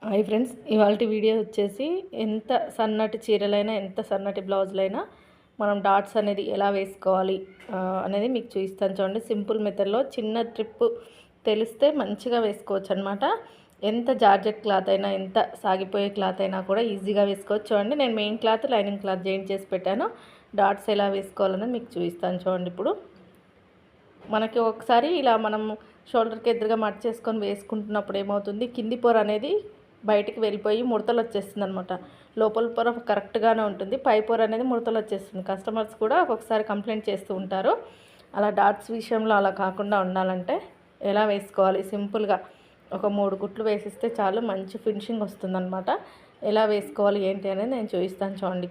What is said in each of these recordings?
Hi friends, ఇవాల్టి video వచ్చేసి ఎంత సన్నటి చీరలైనా ఎంత సన్నటి బ్లౌజులైనా మనం డాట్స్ అనేది ఎలా వేసుకోవాలి అనేది మీకు చూపిస్తాను. చూడండి, సింపుల్ మెథడ్లో చిన్న ట్రిప్ తెలిస్తే మంచిగా వేసుకోవచ్చు అనమాట. ఎంత జార్జెట్ క్లాత్ అయినా ఎంత సాగిపోయే క్లాత్ అయినా కూడా ఈజీగా వేసుకోవచ్చు. చూడండి, నేను main cloth lining cloth join చేసి పెట్టాను. డాట్స్ ఎలా వేసుకోవాలని మీకు చూపిస్తాను. చూడండి, ఇప్పుడు మనకి ఒకసారి ఇలా మనం షోల్డర్కి ఎదురుగా మట్ చేసుకొని వేసుకుంటున్నప్పుడు ఏమవుతుంది, కింది పొర అనేది బయటికి వెళ్ళిపోయి ముడతలు వచ్చేస్తుంది అనమాట. లోపల పొర కరెక్ట్గానే ఉంటుంది, పై పొర అనేది ముడతలు వచ్చేస్తుంది. కస్టమర్స్ కూడా ఒక్కొక్కసారి కంప్లైంట్ చేస్తూ ఉంటారు. అలా డాట్స్ విషయంలో అలా కాకుండా ఉండాలంటే ఎలా వేసుకోవాలి, సింపుల్గా ఒక 3 కుట్లు వేసిస్తే చాలు, మంచి ఫినిషింగ్ వస్తుందన్నమాట. ఎలా వేసుకోవాలి ఏంటి అనేది నేను చూపిస్తాను. చూడండి,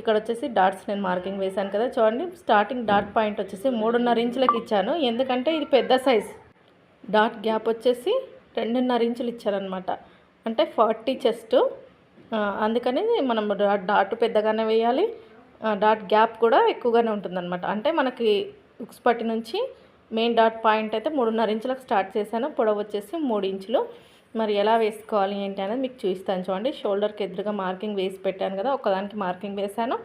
ఇక్కడ వచ్చేసి డాట్స్ నేను మార్కింగ్ వేశాను కదా. చూడండి, స్టార్టింగ్ డాట్ పాయింట్ వచ్చేసి 3.5 ఇంచులకు ఇచ్చాను, ఎందుకంటే ఇది పెద్ద సైజ్. డాట్ గ్యాప్ వచ్చేసి 2.5 ఇంచులు ఇచ్చారనమాట, అంటే 40 చెస్ట్. అందుకని మనం డాట్ పెద్దగానే వేయాలి, డాట్ గ్యాప్ కూడా ఎక్కువగానే ఉంటుందన్నమాట. అంటే మనకి ఉక్స్ పట్టి నుంచి మెయిన్ డాట్ పాయింట్ అయితే 3.5 ఇంచులకు స్టార్ట్ చేశాను, పొడవు వచ్చేసి 3 ఇంచులు. మరి ఎలా వేసుకోవాలి ఏంటి అనేది మీకు చూపిస్తాను. చూడండి, షోల్డర్కి ఎదురుగా మార్కింగ్ వేసి పెట్టాను కదా, ఒకదానికి మార్కింగ్ వేశాను,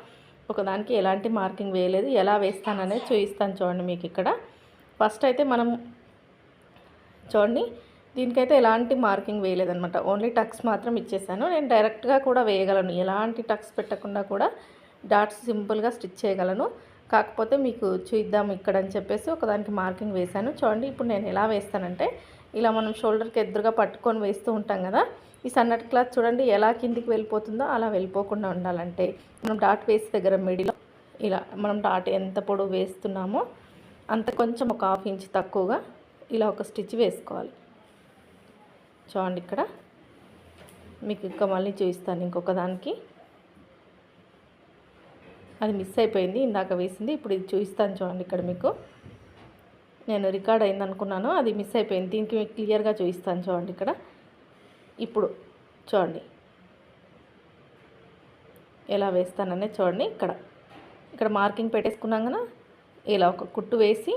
ఒకదానికి ఎలాంటి మార్కింగ్ వేయలేదు. ఎలా వేస్తాను అనేది చూపిస్తాను. చూడండి, మీకు ఇక్కడ ఫస్ట్ అయితే మనం చూడండి, దీనికైతే ఎలాంటి మార్కింగ్ వేయలేదనమాట, ఓన్లీ టక్స్ మాత్రం ఇచ్చేసాను. నేను డైరెక్ట్గా కూడా వేయగలను, ఎలాంటి టక్స్ పెట్టకుండా కూడా డాట్స్ సింపుల్గా స్టిచ్ చేయగలను. కాకపోతే మీకు చూద్దాం ఇక్కడ అని చెప్పేసి ఒకదానికి మార్కింగ్ వేశాను. చూడండి, ఇప్పుడు నేను ఎలా వేస్తానంటే, ఇలా మనం షోల్డర్కి ఎదురుగా పట్టుకొని వేస్తూ ఉంటాం కదా, ఈ సన్నటి క్లాత్ చూడండి ఎలా కిందికి వెళ్ళిపోతుందో అలా వెళ్ళిపోకుండా ఉండాలంటే మనం డాట్ వేసే దగ్గర మిడిలో ఇలా మనం డాట్ ఎంత పొడవు వేస్తున్నామో అంత కొంచెం ఒక 1/2 ఇంచ్ తక్కువగా ఇలా ఒక స్టిచ్ వేసుకోవాలి. చూడండి, ఇక్కడ మీకు ఇంకా మళ్ళీ చూపిస్తాను. ఇంకొక దానికి అది మిస్ అయిపోయింది, ఇందాక వేసింది, ఇప్పుడు ఇది చూపిస్తాను. చూడండి, ఇక్కడ మీకు నేను రికార్డ్ అయింది అనుకున్నాను, అది మిస్ అయిపోయింది. దీనికి మీకు క్లియర్గా చూపిస్తాను. చూడండి, ఇప్పుడు చూడండి ఎలా వేస్తాననే. చూడండి, ఇక్కడ మార్కింగ్ పెట్టేసుకున్నాం కదా, ఇలా ఒక కుట్టు వేసి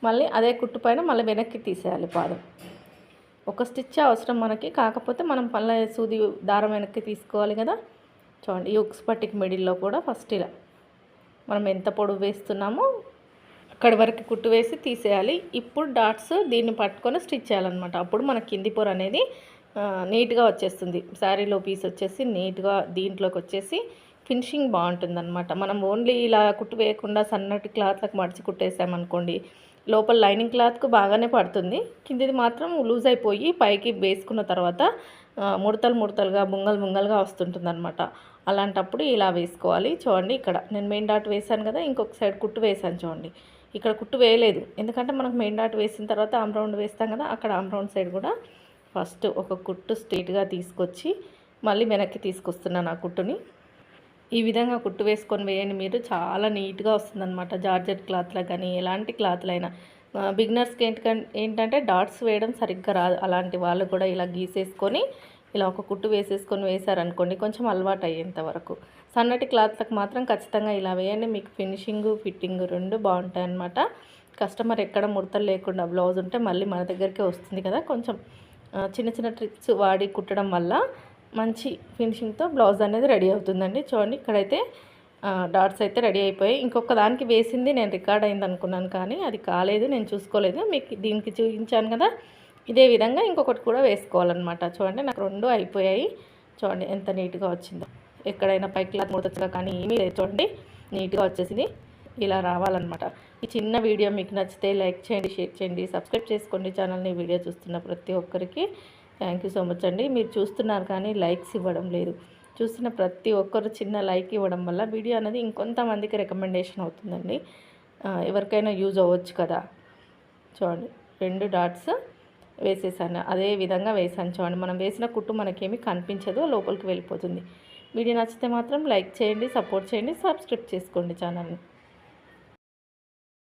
మళ్ళీ అదే కుట్టు పైన మళ్ళీ వెనక్కి తీసేయాలి పాదం. ఒక స్టిచ్ అవసరం మనకి, కాకపోతే మనం పళ్ళ సూది దారం వెనక్కి తీసుకోవాలి కదా. చూడండి, ఈ ఉక్స్ పట్టికి మిడిల్లో కూడా ఫస్ట్ ఇలా మనం ఎంత పొడవు వేస్తున్నామో అక్కడి వరకు కుట్టు వేసి తీసేయాలి. ఇప్పుడు డాట్స్ దీన్ని పట్టుకొని స్టిచ్ చేయాలన్నమాట. అప్పుడు మన కింది పొర అనేది నీట్గా వచ్చేస్తుంది. శారీలో పీస్ వచ్చేసి నీట్గా దీంట్లోకి వచ్చేసి ఫినిషింగ్ బాగుంటుందన్నమాట. మనం ఓన్లీ ఇలా కుట్టు వేయకుండా సన్నటి క్లాత్లకు మడిచి కుట్టేసామనుకోండి, లోపల లైనింగ్ క్లాత్కు బాగానే పడుతుంది, కిందిది మాత్రం లూజ్ అయిపోయి పైకి వేసుకున్న తర్వాత ముడతలుగా బుంగలుగా వస్తుంటుంది అనమాట. అలాంటప్పుడు ఇలా వేసుకోవాలి. చూడండి, ఇక్కడ నేను మెయిన్ డాట్ వేసాను కదా, ఇంకొక సైడ్ కుట్టు వేసాను. చూడండి, ఇక్కడ కుట్టు వేయలేదు, ఎందుకంటే మనకు మెయిన్ డాట్ వేసిన తర్వాత ఆమ్ రౌండ్ వేస్తాం కదా, అక్కడ ఆమ్ రౌండ్ సైడ్ కూడా ఫస్ట్ ఒక కుట్టు స్ట్రైట్గా తీసుకొచ్చి మళ్ళీ వెనక్కి తీసుకొస్తున్నాను ఆ కుట్టుని. ఈ విధంగా కుట్టు వేసుకొని వేయండి, మీరు చాలా నీట్గా వస్తుందన్నమాట. జార్జెట్ క్లాత్లో కానీ ఎలాంటి క్లాత్లైనా బిగినర్స్కి ఏంటంటే డాట్స్ వేయడం సరిగ్గా రాదు, అలాంటి వాళ్ళు కూడా ఇలా గీసేసుకొని ఇలా ఒక కుట్టు వేసేసుకొని వేశారనుకోండి, కొంచెం అలవాటు అయ్యేంత వరకు. సన్నటి క్లాత్లకు మాత్రం ఖచ్చితంగా ఇలా వేయండి, మీకు ఫినిషింగ్ ఫిట్టింగ్ 2 బాగుంటాయి అన్నమాట. కస్టమర్ ఎక్కడ ముడతలు లేకుండా బ్లౌజ్ ఉంటే మళ్ళీ మన దగ్గరికే వస్తుంది కదా. కొంచెం చిన్న ట్రిక్స్ వాడి కుట్టడం వల్ల మంచి ఫినిషింగ్తో బ్లౌజ్ అనేది రెడీ అవుతుందండి. చూడండి, ఇక్కడైతే డాట్స్ అయితే రెడీ అయిపోయాయి. ఇంకొక దానికి వేసింది నేను రికార్డ్ అయింది అనుకున్నాను, కానీ అది కాలేదు, నేను చూసుకోలేదు. మీకు దీనికి చూపించాను కదా, ఇదే విధంగా ఇంకొకటి కూడా వేసుకోవాలన్నమాట. చూడండి, నాకు 2 అయిపోయాయి. చూడండి ఎంత నీట్గా వచ్చిందో, ఎక్కడైనా పై క్లాత్ ముడతగా కానీ ఏమీ లేదు. చూడండి, నీట్గా వచ్చేసింది. ఇలా రావాలన్నమాట. ఈ చిన్న వీడియో మీకు నచ్చితే లైక్ చేయండి, షేర్ చేయండి, సబ్స్క్రైబ్ చేసుకోండి ఛానల్ని. వీడియో చూస్తున్న ప్రతి ఒక్కరికి థ్యాంక్ యూ సో మచ్ అండి. మీరు చూస్తున్నారు కానీ లైక్స్ ఇవ్వడం లేదు. చూస్తున్న ప్రతి ఒక్కరు చిన్న లైక్ ఇవ్వడం వల్ల వీడియో అనేది ఇంకొంతమందికి రికమెండేషన్ అవుతుందండి, ఎవరికైనా యూజ్ అవ్వచ్చు కదా. చూడండి, 2 డాట్స్ వేసేసాను, అదే విధంగా వేసాను. చూడండి, మనం వేసిన కుట్టు మనకేమీ కనిపించదు, లోపలికి వెళ్ళిపోతుంది. వీడియో నచ్చితే మాత్రం లైక్ చేయండి, సపోర్ట్ చేయండి, సబ్స్క్రైబ్ చేసుకోండి ఛానల్ని.